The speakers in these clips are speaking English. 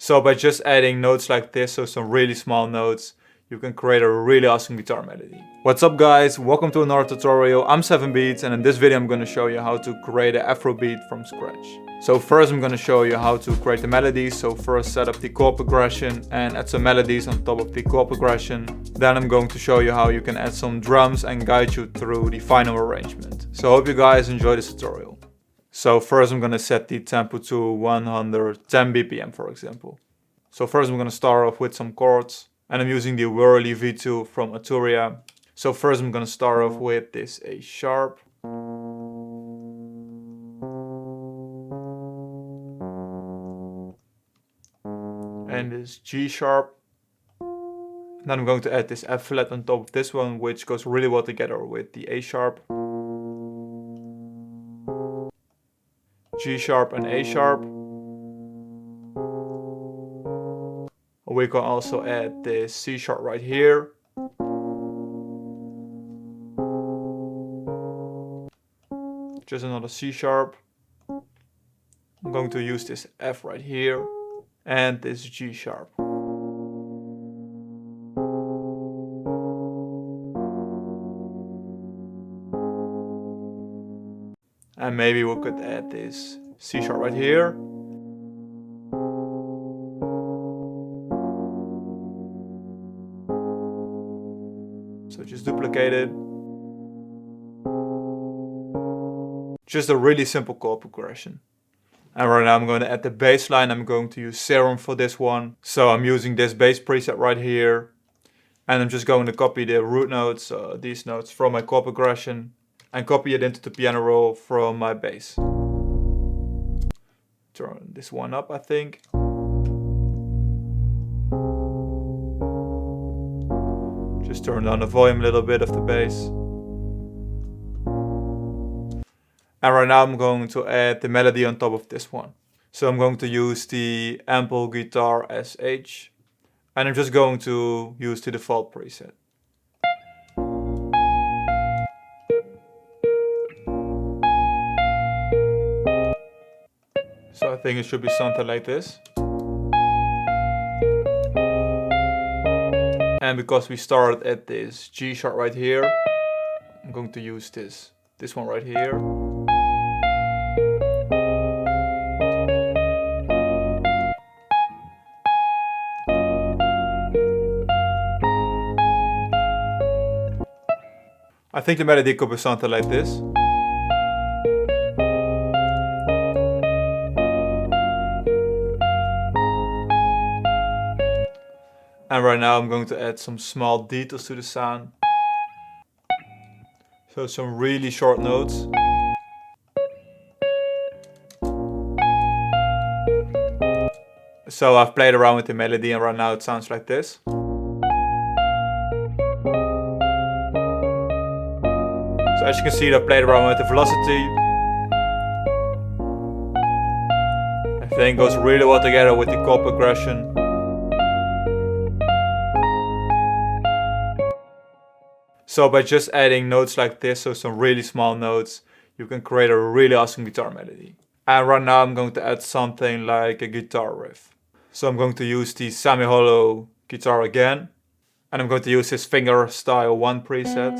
So by just adding notes like this, so some really small notes, you can create a really awesome guitar melody. What's up guys, welcome to another tutorial. I'm 7beats and in this video I'm going to show you how to create an Afro beat from scratch. So first I'm going to show you how to create the melodies. So first set up the chord progression and add some melodies on top of the chord progression. Then I'm going to show you how you can add some drums and guide you through the final arrangement. So I hope you guys enjoy this tutorial. So first I'm going to set the tempo to 110 BPM for example. So first I'm going to start off with some chords. And I'm using the Whirly V2 from Arturia. So first I'm going to start off with this A sharp. And this G sharp. Then I'm going to add this F flat on top of this one, which goes really well together with the A sharp. G sharp and A sharp. We can also add this C sharp right here. Just another C sharp. I'm going to use this F right here and this G sharp. And maybe we could add this C sharp right here. So just duplicate it. Just a really simple chord progression. And right now I'm going to add the bass line. I'm going to use Serum for this one. So I'm using this bass preset right here. And I'm just going to copy the root notes, these notes from my chord progression. And copy it into the piano roll from my bass. Turn this one up, I think. Just turn down the volume a little bit of the bass. And right now I'm going to add the melody on top of this one. So I'm going to use the Ample Guitar SH. And I'm just going to use the default preset. So I think it should be something like this. And because we started at this G sharp right here, I'm going to use this one right here. I think the melody could be something like this. And right now I'm going to add some small details to the sound. So some really short notes. So I've played around with the melody and right now it sounds like this. So as you can see, I played around with the velocity. I think it goes really well together with the chord progression. So by just adding notes like this, so some really small notes, you can create a really awesome guitar melody. And right now I'm going to add something like a guitar riff. So I'm going to use the semi-hollow guitar again. And I'm going to use this fingerstyle 1 preset.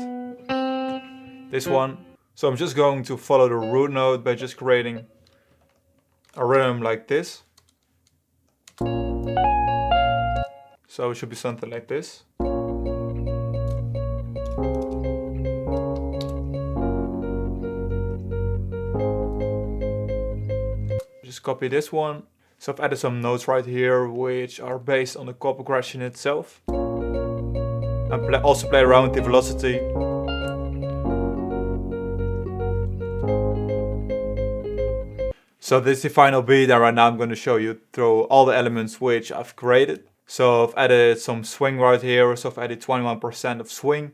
This one. So I'm just going to follow the root note by just creating a rhythm like this. So it should be something like this. Just copy this one. So I've added some notes right here which are based on the chord progression itself. And also play around with the velocity. So this is the final beat and right now I'm going to show you through all the elements which I've created. So I've added some swing right here, so I've added 21% of swing.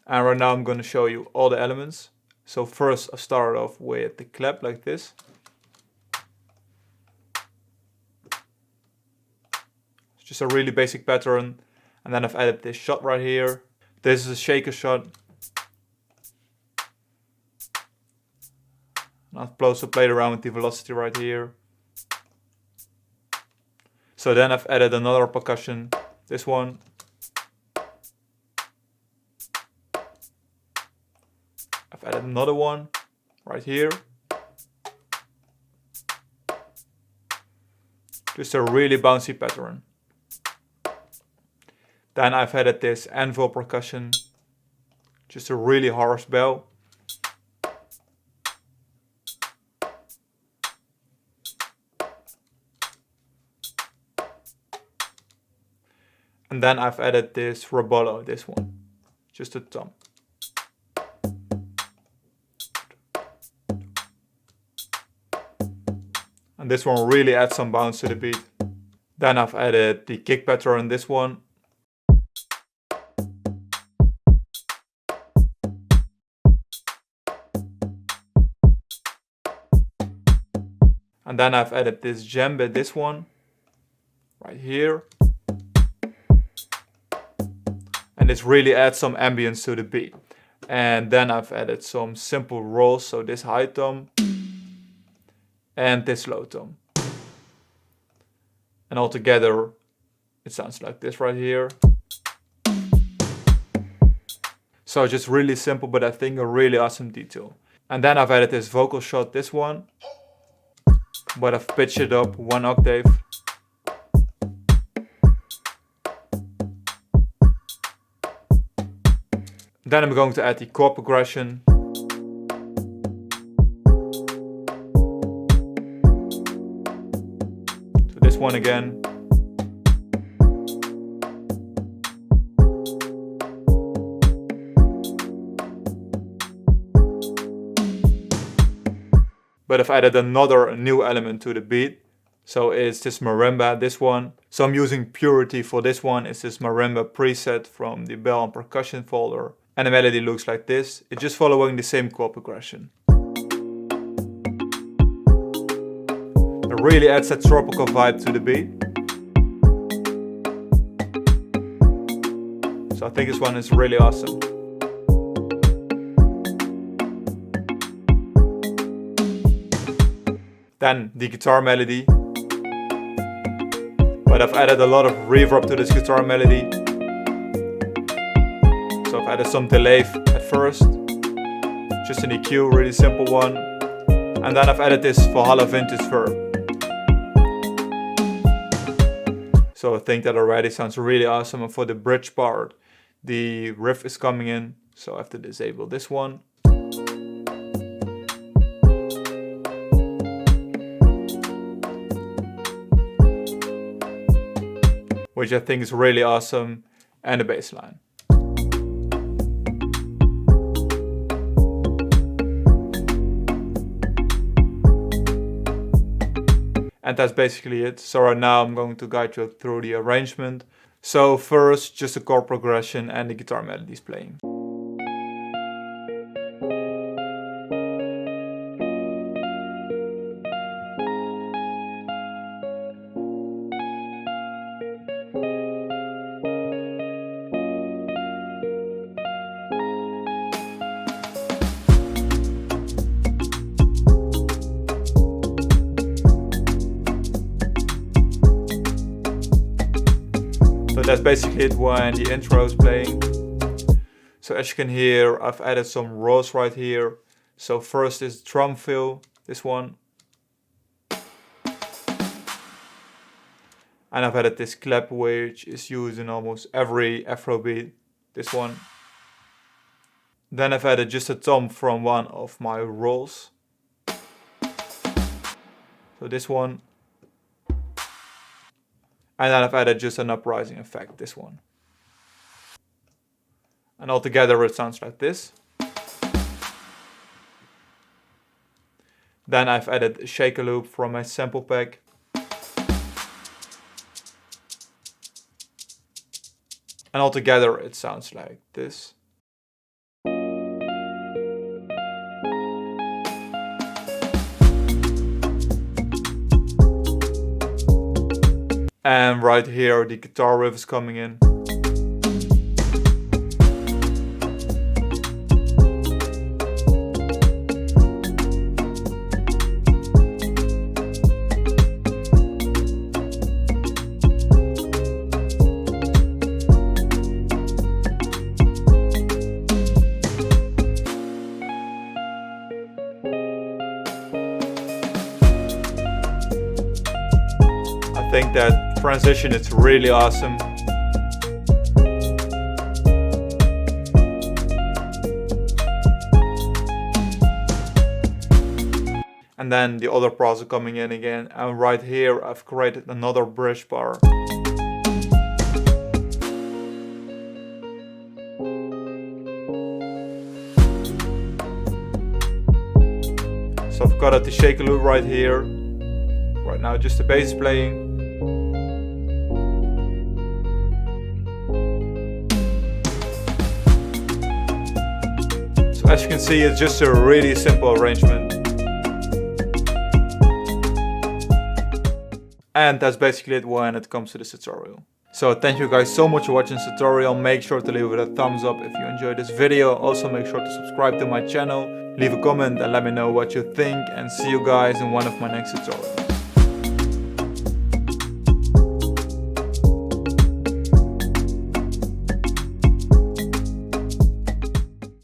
And right now I'm going to show you all the elements. So first I started off with the clap like this. It's just a really basic pattern. And then I've added this shot right here. This is a shaker shot. I've also played around with the velocity right here. So then I've added another percussion, this one. I've added another one right here. Just a really bouncy pattern. Then I've added this anvil percussion, just a really harsh bell. And then I've added this rebolo, this one, just a thumb. And this one really adds some bounce to the beat. Then I've added the kick pattern, this one. And then I've added this djembe, this one, right here. And this really adds some ambience to the beat. And then I've added some simple rolls, so this high tom and this low tom. And all together it sounds like this right here. So just really simple, but I think a really awesome detail. And then I've added this vocal shot, this one, but I've pitched it up 1 octave. Then I'm going to add the chord progression. So this one again. But I've added another new element to the beat. So it's this marimba, this one. So I'm using Purity for this one. It's this marimba preset from the bell and percussion folder. And the melody looks like this. It's just following the same chord progression. It really adds that tropical vibe to the beat. So I think this one is really awesome. Then the guitar melody. But I've added a lot of reverb to this guitar melody. So I've added some delay at first, just an EQ, really simple one. And then I've added this Valhalla vintage verb. So I think that already sounds really awesome. And for the bridge part, the riff is coming in. So I have to disable this one. Which I think is really awesome. And the bass line. And that's basically it. So right now I'm going to guide you through the arrangement. So first, just the chord progression and the guitar melodies playing. So that's basically it when the intro is playing. So as you can hear, I've added some rolls right here. So first is drum fill, this one. And I've added this clap which is used in almost every Afro beat, this one. Then I've added just a tom from one of my rolls. So this one. And then I've added just an uprising effect, this one. And altogether it sounds like this. Then I've added a shaker loop from my sample pack. And altogether it sounds like this. And right here the guitar riff is coming in. think that transition is really awesome. And then the other parts are coming in again, and right here I've created another bridge bar. So I've got the shaker loop right here. Right now just the bass playing. So as you can see, it's just a really simple arrangement. And that's basically it when it comes to this tutorial. So thank you guys so much for watching this tutorial. Make sure to leave it a thumbs up if you enjoyed this video. Also make sure to subscribe to my channel. Leave a comment and let me know what you think. And see you guys in one of my next tutorials.